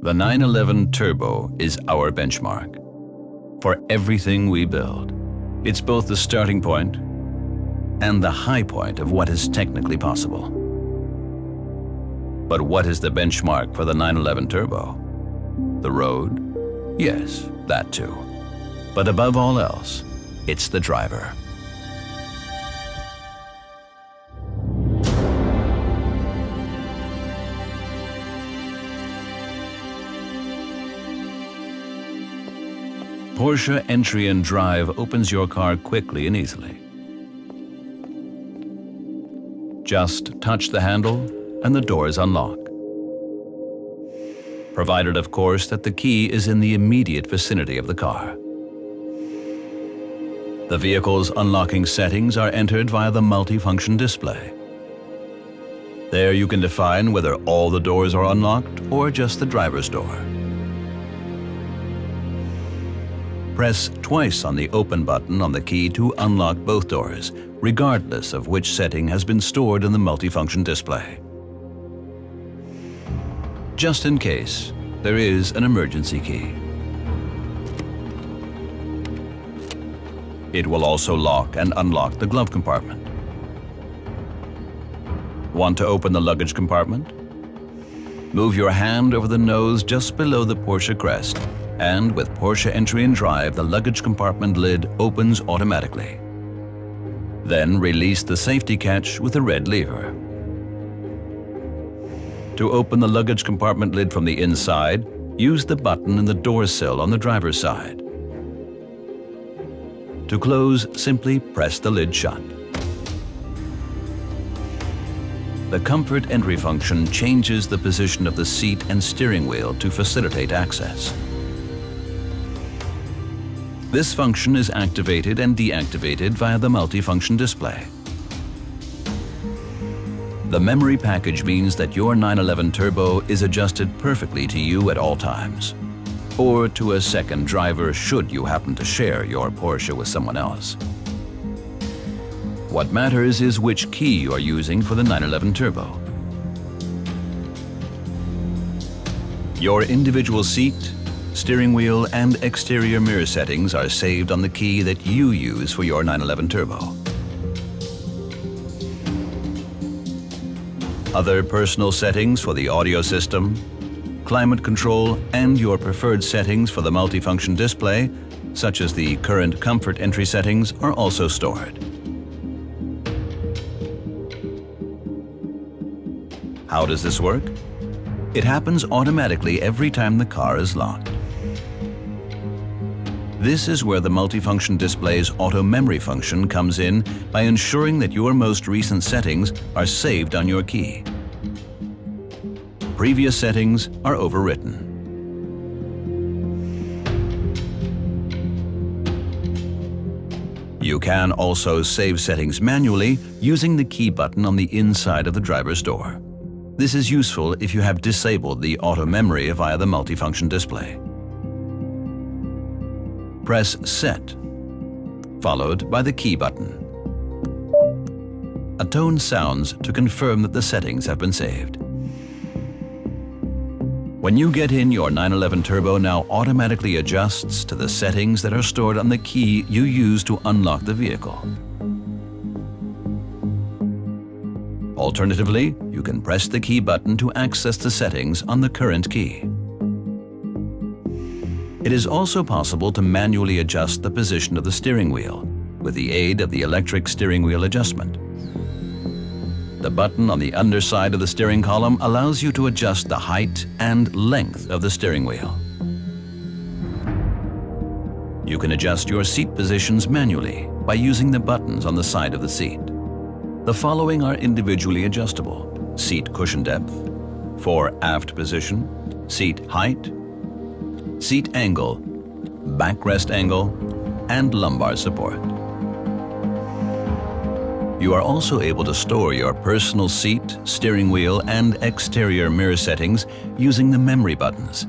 The 911 Turbo is our benchmark. For everything we build, it's both the starting point and the high point of what is technically possible. But what is the benchmark for the 911 Turbo? The road? Yes, that too. But above all else, it's the driver. Porsche Entry and Drive opens your car quickly and easily. Just touch the handle and the doors unlock. Provided, of course, that the key is in the immediate vicinity of the car. The vehicle's unlocking settings are entered via the multifunction display. There you can define whether all the doors are unlocked or just the driver's door. Press twice on the open button on the key to unlock both doors, regardless of which setting has been stored in the multifunction display. Just in case, there is an emergency key. It will also lock and unlock the glove compartment. Want to open the luggage compartment? Move your hand over the nose just below the Porsche crest, and with Porsche Entry and Drive, the luggage compartment lid opens automatically. Then release the safety catch with the red lever. To open the luggage compartment lid from the inside, use the button in the door sill on the driver's side. To close, simply press the lid shut. The Comfort Entry function changes the position of the seat and steering wheel to facilitate access. This function is activated and deactivated via the multifunction display. The memory package means that your 911 Turbo is adjusted perfectly to you at all times, or to a second driver should you happen to share your Porsche with someone else. What matters is which key you are using for the 911 Turbo. Your individual seat, steering wheel, and exterior mirror settings are saved on the key that you use for your 911 Turbo. Other personal settings for the audio system, climate control, and your preferred settings for the multifunction display, such as the current Comfort Entry settings, are also stored. How does this work? It happens automatically every time the car is locked. This is where the multifunction display's auto memory function comes in by ensuring that your most recent settings are saved on your key. Previous settings are overwritten. You can also save settings manually using the key button on the inside of the driver's door. This is useful if you have disabled the auto memory via the multifunction display. Press Set, followed by the key button. A tone sounds to confirm that the settings have been saved. When you get in, your 911 Turbo now automatically adjusts to the settings that are stored on the key you use to unlock the vehicle. Alternatively, you can press the key button to access the settings on the current key. It is also possible to manually adjust the position of the steering wheel with the aid of the electric steering wheel adjustment. The button on the underside of the steering column allows you to adjust the height and length of the steering wheel. You can adjust your seat positions manually by using the buttons on the side of the seat. The following are individually adjustable: seat cushion depth, fore-aft position, seat height, seat angle, backrest angle, and lumbar support. You are also able to store your personal seat, steering wheel, and exterior mirror settings using the memory buttons.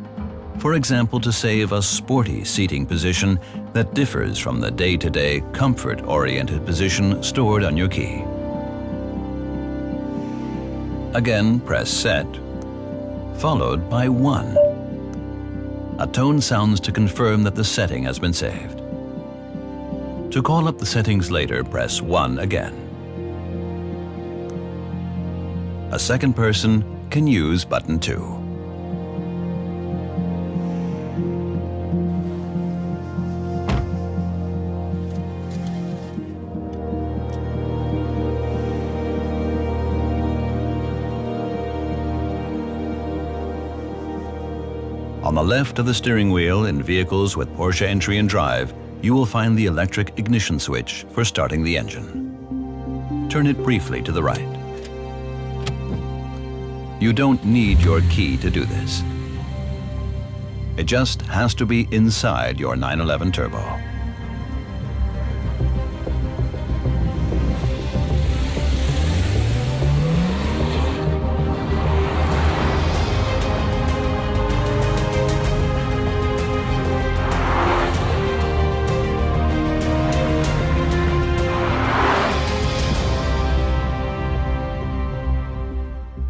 For example, to save a sporty seating position that differs from the day-to-day comfort-oriented position stored on your key. Again, press Set, followed by 1. A tone sounds to confirm that the setting has been saved. To call up the settings later, press 1 again. A second person can use button 2. On the left of the steering wheel in vehicles with Porsche entry and drive, you will find the electric ignition switch for starting the engine. Turn it briefly to the right. You don't need your key to do this. It just has to be inside your 911 Turbo.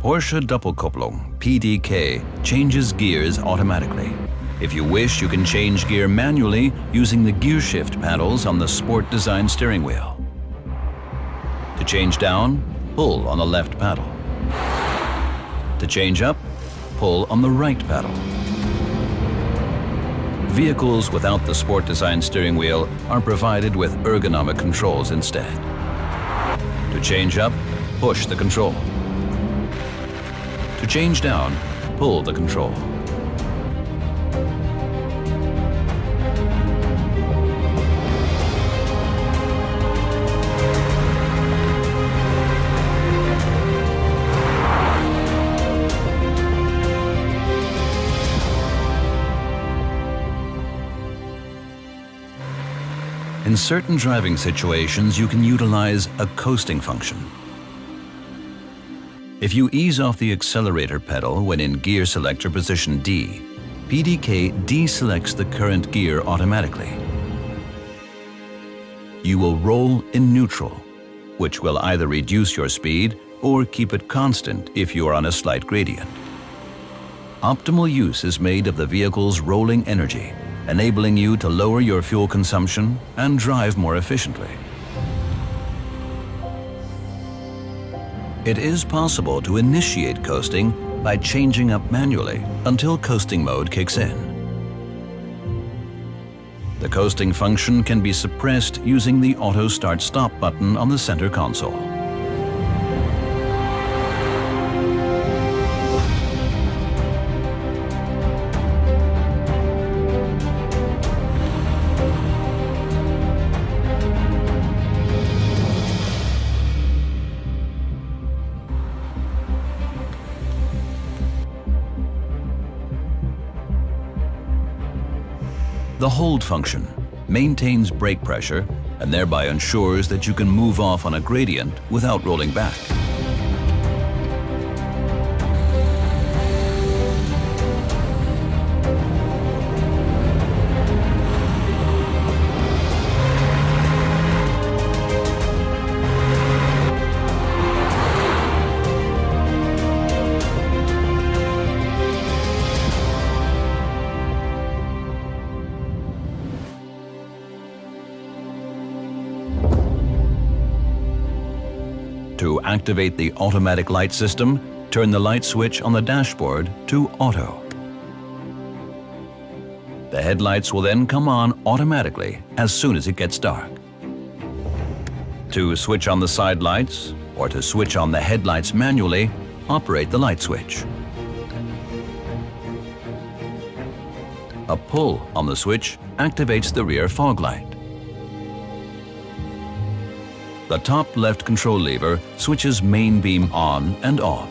Porsche Doppelkupplung, PDK, changes gears automatically. If you wish, you can change gear manually using the gear shift paddles on the sport design steering wheel. To change down, pull on the left paddle. To change up, pull on the right paddle. Vehicles without the sport design steering wheel are provided with ergonomic controls instead. To change up, push the control. To change down, pull the control. In certain driving situations, you can utilize a coasting function. If you ease off the accelerator pedal when in gear selector position D, PDK deselects the current gear automatically. You will roll in neutral, which will either reduce your speed or keep it constant if you are on a slight gradient. Optimal use is made of the vehicle's rolling energy, enabling you to lower your fuel consumption and drive more efficiently. It is possible to initiate coasting by changing up manually until coasting mode kicks in. The coasting function can be suppressed using the Auto Start Stop button on the center console. The hold function maintains brake pressure and thereby ensures that you can move off on a gradient without rolling back. To activate the automatic light system, turn the light switch on the dashboard to Auto. The headlights will then come on automatically as soon as it gets dark. To switch on the side lights or to switch on the headlights manually, operate the light switch. A pull on the switch activates the rear fog light. The top left control lever switches main beam on and off.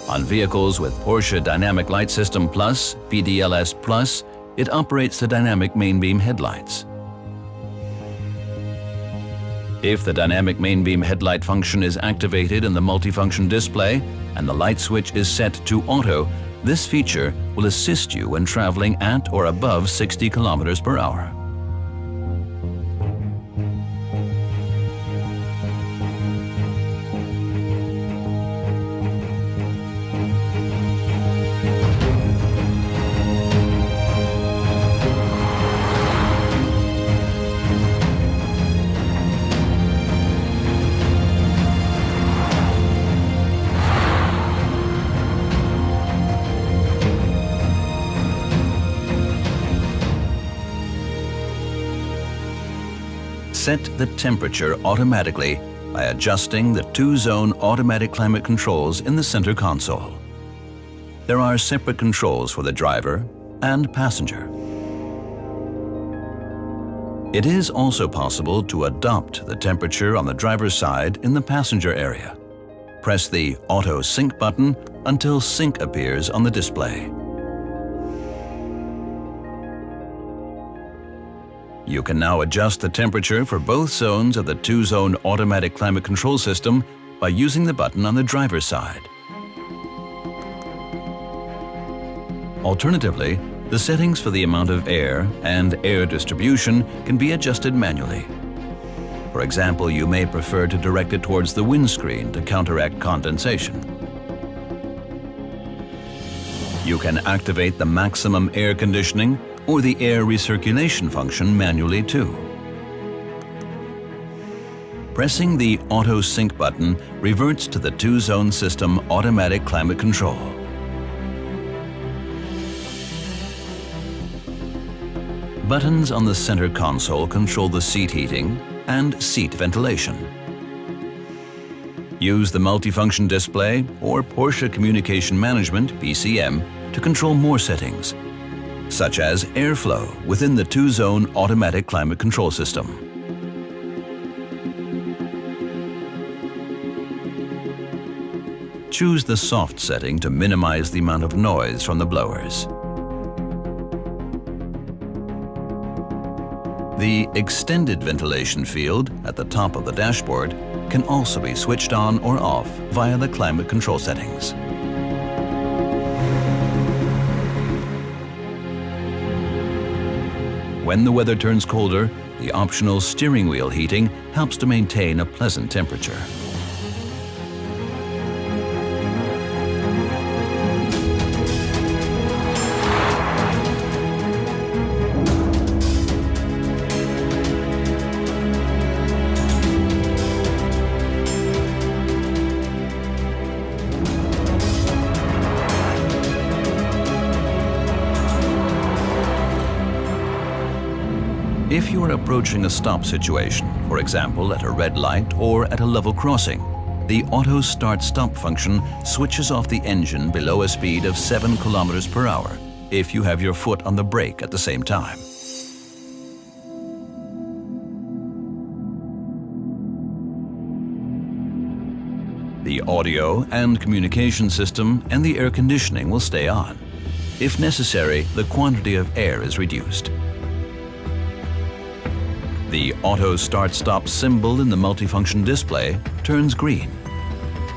On vehicles with Porsche Dynamic Light System Plus, PDLS Plus, it operates the dynamic main beam headlights. If the dynamic main beam headlight function is activated in the multifunction display and the light switch is set to auto, this feature will assist you when traveling at or above 60 kilometers per hour. set the temperature automatically by adjusting the two-zone automatic climate controls in the center console. There are separate controls for the driver and passenger. It is also possible to adopt the temperature on the driver's side in the passenger area. Press the Auto Sync button until sync appears on the display. You can now adjust the temperature for both zones of the two-zone automatic climate control system by using the button on the driver's side. Alternatively, the settings for the amount of air and air distribution can be adjusted manually. For example, you may prefer to direct it towards the windscreen to counteract condensation. You can activate the maximum air conditioning or the air recirculation function manually too. Pressing the Auto Sync button reverts to the two-zone system automatic climate control. Buttons on the center console control the seat heating and seat ventilation. Use the multifunction display or Porsche Communication Management (PCM) to control more settings, such as airflow within the two-zone automatic climate control system. Choose the soft setting to minimize the amount of noise from the blowers. The extended ventilation field at the top of the dashboard can also be switched on or off via the climate control settings. When the weather turns colder, the optional steering wheel heating helps to maintain a pleasant temperature. If you are approaching a stop situation, for example at a red light or at a level crossing, the Auto Start-Stop function switches off the engine below a speed of 7 km per hour if you have your foot on the brake at the same time. The audio and communication system and the air conditioning will stay on. If necessary, the quantity of air is reduced. The Auto Start-Stop symbol in the multifunction display turns green.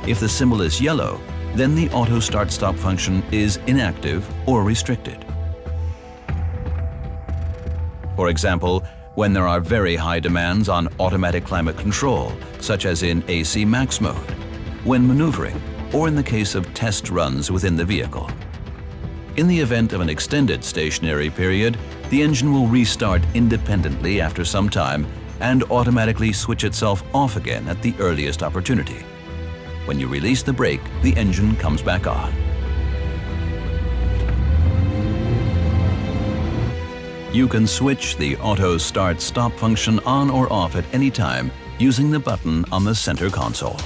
If the symbol is yellow, then the Auto Start-Stop function is inactive or restricted. For example, when there are very high demands on automatic climate control, such as in AC Max mode, when maneuvering, or in the case of test runs within the vehicle. In the event of an extended stationary period, the engine will restart independently after some time and automatically switch itself off again at the earliest opportunity. When you release the brake, the engine comes back on. You can switch the Auto Start-Stop function on or off at any time using the button on the center console.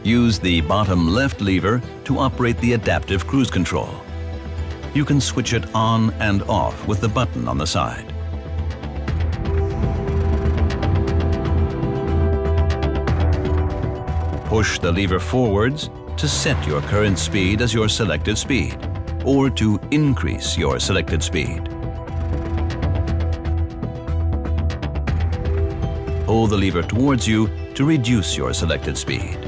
Use the bottom left lever to operate the adaptive cruise control. You can switch it on and off with the button on the side. Push the lever forwards to set your current speed as your selected speed, or to increase your selected speed. Pull the lever towards you to reduce your selected speed.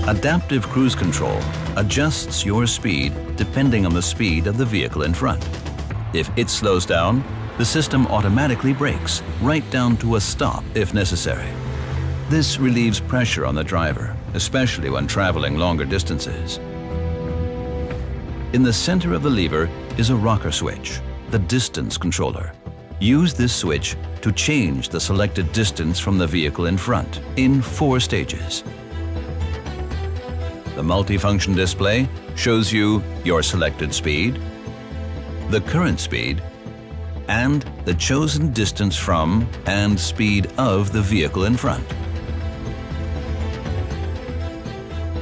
Adaptive cruise control adjusts your speed depending on the speed of the vehicle in front. If it slows down, the system automatically brakes, right down to a stop if necessary. This relieves pressure on the driver, especially when traveling longer distances. In the center of the lever is a rocker switch, the distance controller. Use this switch to change the selected distance from the vehicle in front in 4 stages. The multifunction display shows you your selected speed, the current speed, and the chosen distance from and speed of the vehicle in front.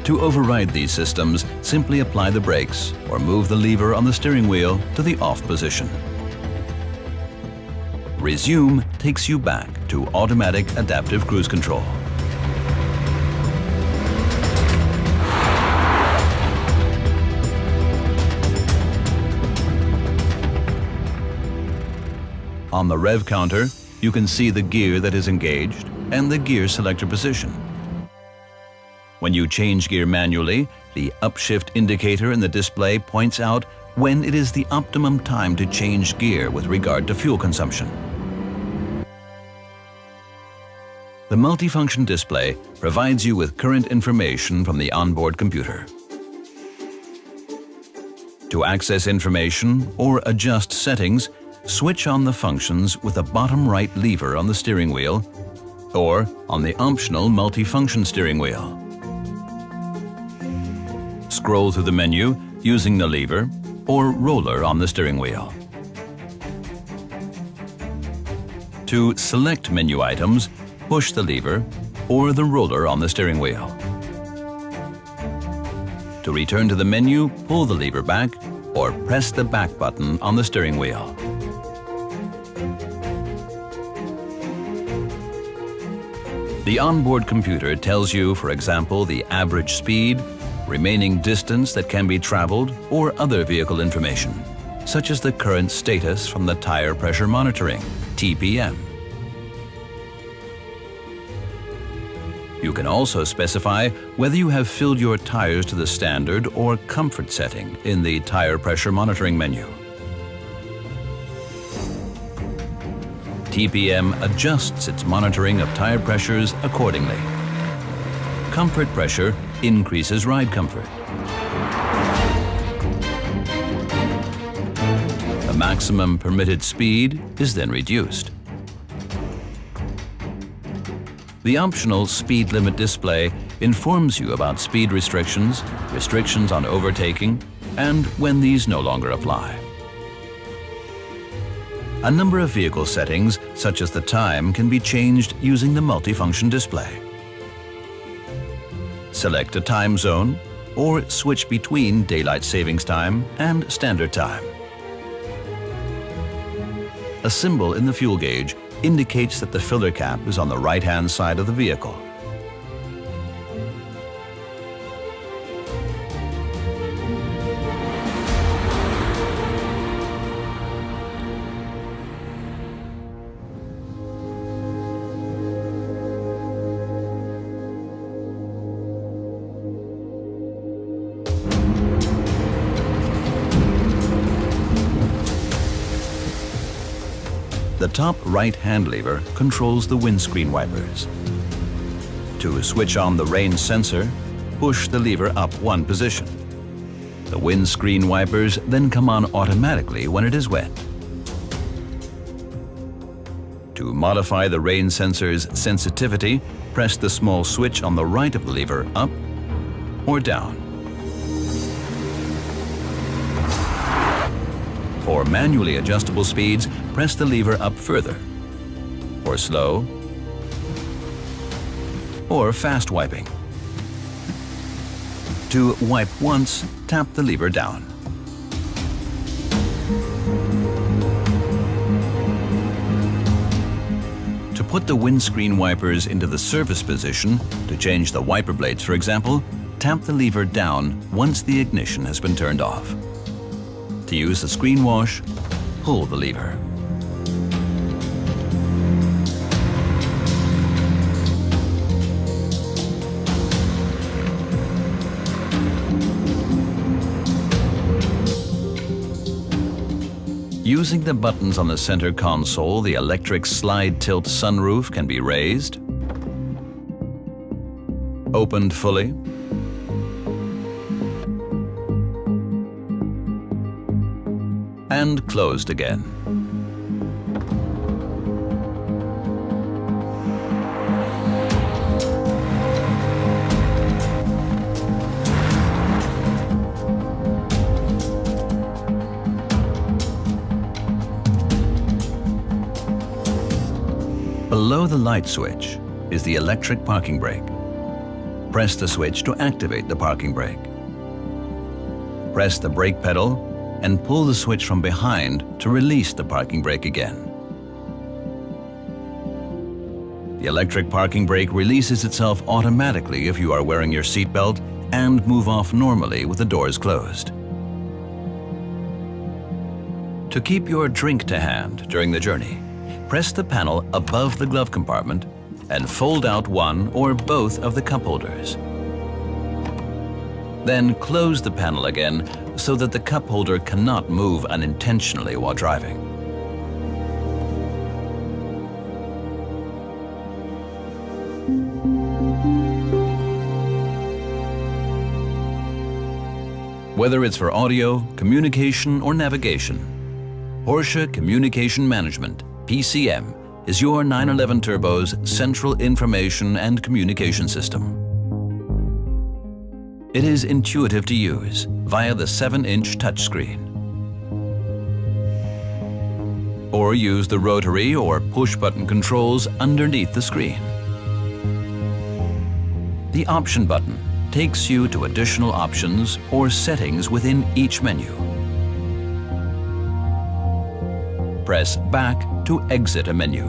To override these systems, simply apply the brakes or move the lever on the steering wheel to the off position. Resume takes you back to automatic adaptive cruise control. On the rev counter, you can see the gear that is engaged and the gear selector position. When you change gear manually, the upshift indicator in the display points out when it is the optimum time to change gear with regard to fuel consumption. The multifunction display provides you with current information from the onboard computer. To access information or adjust settings, switch on the functions with the bottom right lever on the steering wheel or on the optional multifunction steering wheel. Scroll through the menu using the lever or roller on the steering wheel. To select menu items, push the lever or the roller on the steering wheel. To return to the menu, pull the lever back or press the back button on the steering wheel. The onboard computer tells you, for example, the average speed, remaining distance that can be traveled, or other vehicle information, such as the current status from the tire pressure monitoring, TPM. You can also specify whether you have filled your tires to the standard or comfort setting in the tire pressure monitoring menu. TPM adjusts its monitoring of tire pressures accordingly. Comfort pressure increases ride comfort. The maximum permitted speed is then reduced. The optional speed limit display informs you about speed restrictions, restrictions on overtaking, and when these no longer apply. A number of vehicle settings, such as the time, can be changed using the multifunction display. Select a time zone or switch between daylight savings time and standard time. A symbol in the fuel gauge indicates that the filler cap is on the right-hand side of the vehicle. The top right-hand lever controls the windscreen wipers. To switch on the rain sensor, push the lever up 1 position. The windscreen wipers then come on automatically when it is wet. To modify the rain sensor's sensitivity, press the small switch on the right of the lever up or down. For manually adjustable speeds, press the lever up further. For slow or fast wiping. To wipe once, tap the lever down. To put the windscreen wipers into the service position, to change the wiper blades, for example, tap the lever down once the ignition has been turned off. To use the screen wash, pull the lever. Using the buttons on the center console, the electric slide tilt sunroof can be raised, opened fully, and closed again. Below the light switch is the electric parking brake. Press the switch to activate the parking brake. Press the brake pedal and pull the switch from behind to release the parking brake again. The electric parking brake releases itself automatically if you are wearing your seatbelt and move off normally with the doors closed. To keep your drink to hand during the journey, press the panel above the glove compartment and fold out one or both of the cup holders. Then close the panel again so that the cup holder cannot move unintentionally while driving. Whether it's for audio, communication, or navigation, Porsche Communication Management, PCM, is your 911 Turbo's central information and communication system. It is intuitive to use via the 7-inch touchscreen. Or use the rotary or push-button controls underneath the screen. The option button takes you to additional options or settings within each menu. Press back to exit a menu.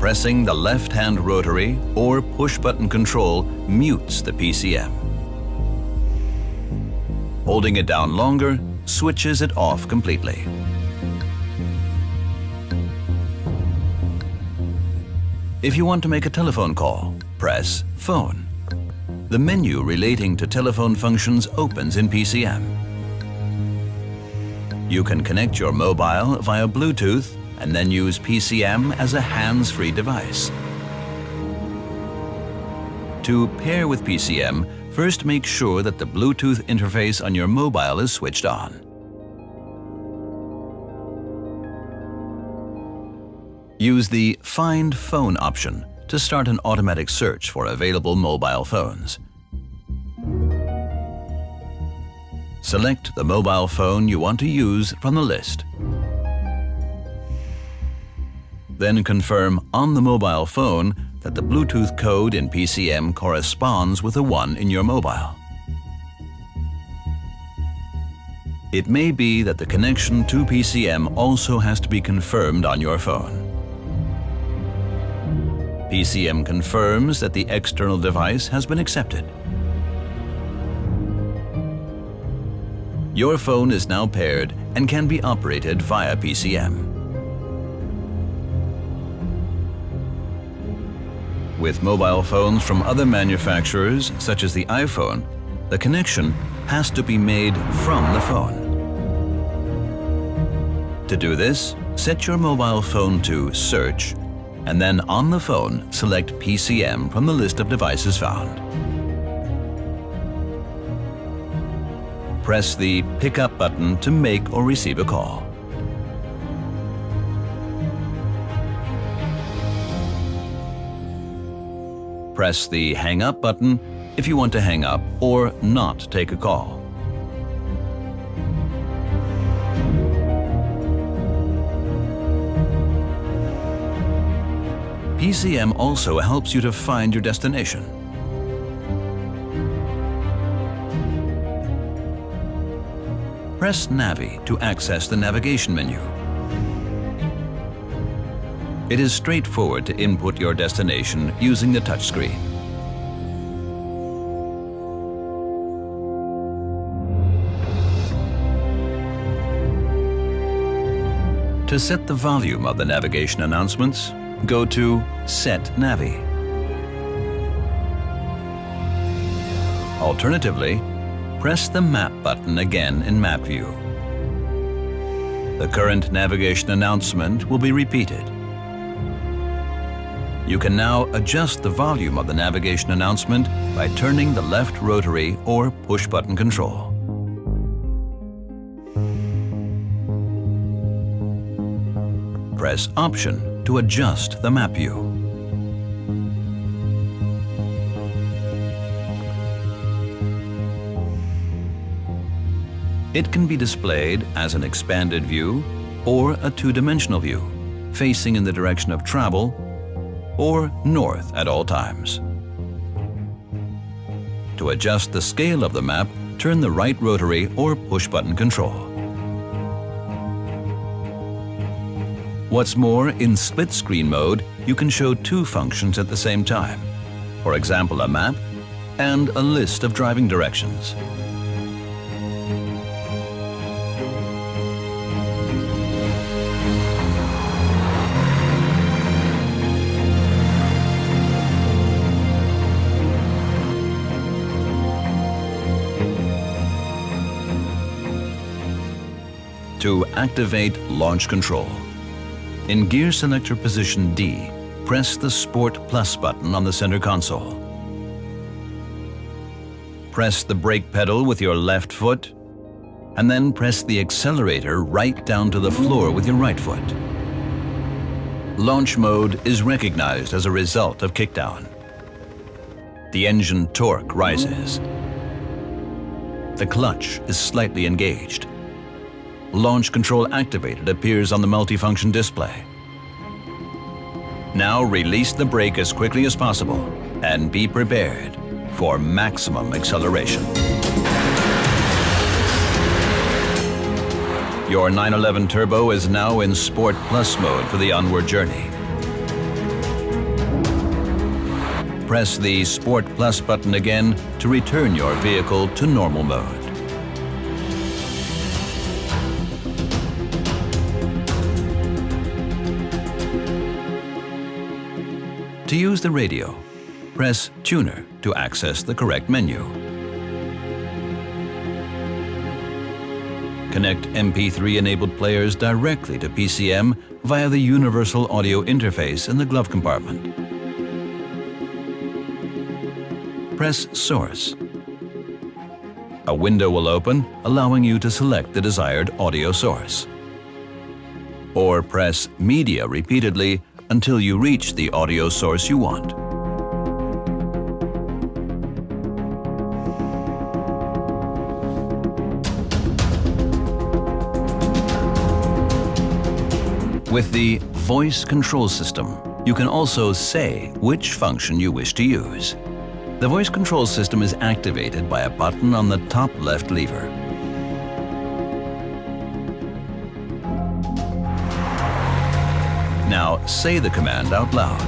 Pressing the left-hand rotary or push-button control mutes the PCM. Holding it down longer switches it off completely. If you want to make a telephone call, press Phone. The menu relating to telephone functions opens in PCM. You can connect your mobile via Bluetooth and then use PCM as a hands-free device. To pair with PCM, first make sure that the Bluetooth interface on your mobile is switched on. Use the Find Phone option to start an automatic search for available mobile phones. Select the mobile phone you want to use from the list. Then confirm on the mobile phone that the Bluetooth code in PCM corresponds with the one in your mobile. It may be that the connection to PCM also has to be confirmed on your phone. PCM confirms that the external device has been accepted. Your phone is now paired and can be operated via PCM. With mobile phones from other manufacturers, such as the iPhone, the connection has to be made from the phone. To do this, set your mobile phone to Search, and then on the phone, select PCM from the list of devices found. Press the Pick Up button to make or receive a call. Press the Hang Up button if you want to hang up or not take a call. PCM also helps you to find your destination. Press Navi to access the navigation menu. It is straightforward to input your destination using the touchscreen. To set the volume of the navigation announcements, go to Set Navi. Alternatively, press the Map button again in Map View. The current navigation announcement will be repeated. You can now adjust the volume of the navigation announcement by turning the left rotary or push-button control. Press Option to adjust the map view. It can be displayed as an expanded view or a two-dimensional view, facing in the direction of travel or north at all times. To adjust the scale of the map, turn the right rotary or push-button control. What's more, in split-screen mode, you can show two functions at the same time. For example, a map and a list of driving directions. To activate launch control, in gear selector position D, press the Sport Plus button on the center console. Press the brake pedal with your left foot, and then press the accelerator right down to the floor with your right foot. Launch mode is recognized as a result of kickdown. The engine torque rises. The clutch is slightly engaged. Launch control activated appears on the multifunction display. Now release the brake as quickly as possible and be prepared for maximum acceleration. Your 911 Turbo is now in Sport Plus mode for the onward journey. Press the Sport Plus button again to return your vehicle to normal mode. To use the radio, press Tuner to access the correct menu. Connect MP3-enabled players directly to PCM via the Universal Audio Interface in the glove compartment. Press Source. A window will open, allowing you to select the desired audio source. Or press Media repeatedly until you reach the audio source you want. With the voice control system, you can also say which function you wish to use. The voice control system is activated by a button on the top left lever. Now say the command out loud.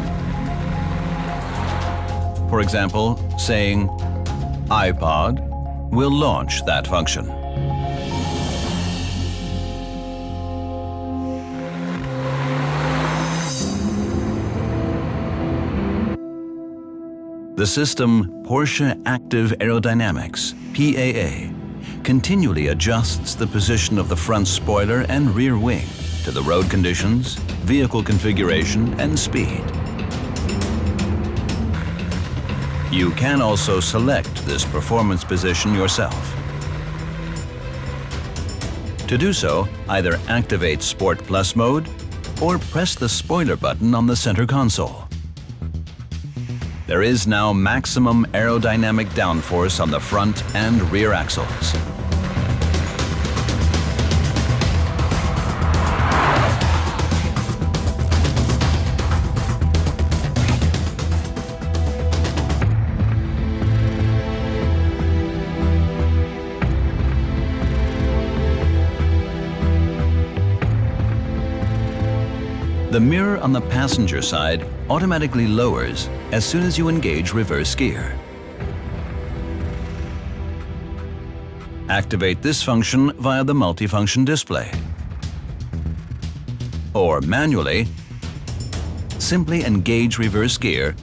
For example, saying iPod will launch that function. The system Porsche Active Aerodynamics, PAA, continually adjusts the position of the front spoiler and rear wing to the road conditions, vehicle configuration, and speed. You can also select this performance position yourself. To do so, either activate Sport Plus mode or press the spoiler button on the center console. There is now maximum aerodynamic downforce on the front and rear axles. The mirror on the passenger side automatically lowers as soon as you engage reverse gear. Activate this function via the multifunction display. Or manually, simply engage reverse gear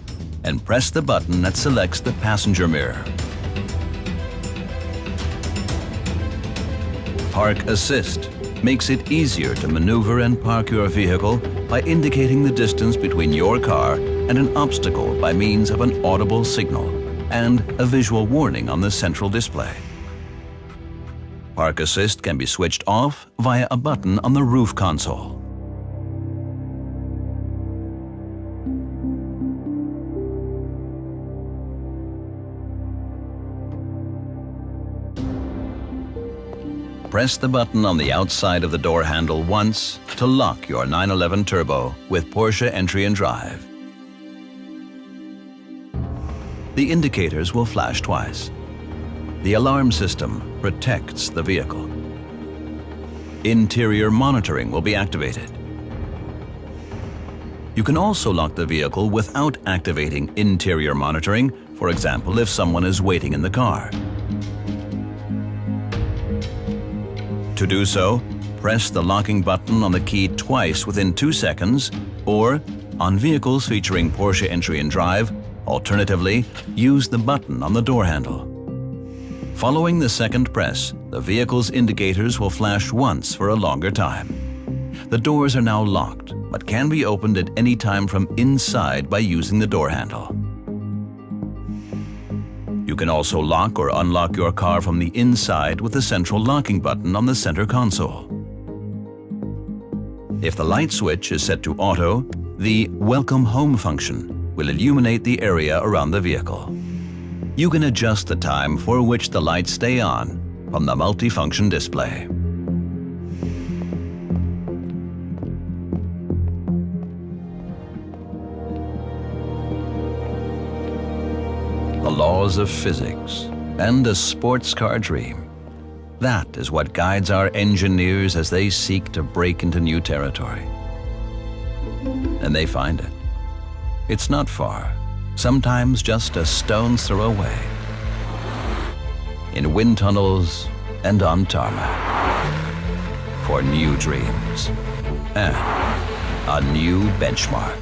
and press the button that selects the passenger mirror. Park Assist makes it easier to maneuver and park your vehicle by indicating the distance between your car and an obstacle by means of an audible signal and a visual warning on the central display. Park Assist can be switched off via a button on the roof console. Press the button on the outside of the door handle once to lock your 911 Turbo with Porsche Entry and Drive. The indicators will flash twice. The alarm system protects the vehicle. Interior monitoring will be activated. You can also lock the vehicle without activating interior monitoring, for example, if someone is waiting in the car. To do so, press the locking button on the key twice within 2 seconds, or, on vehicles featuring Porsche Entry and Drive, alternatively, use the button on the door handle. Following the second press, the vehicle's indicators will flash once for a longer time. The doors are now locked, but can be opened at any time from inside by using the door handle. You can also lock or unlock your car from the inside with the central locking button on the center console. If the light switch is set to auto, the Welcome Home function will illuminate the area around the vehicle. You can adjust the time for which the lights stay on from the multifunction display. The laws of physics and a sports car dream. That is what guides our engineers as they seek to break into new territory. And they find it. It's not far, sometimes just a stone's throw away. In wind tunnels and on tarmac. For new dreams and a new benchmark.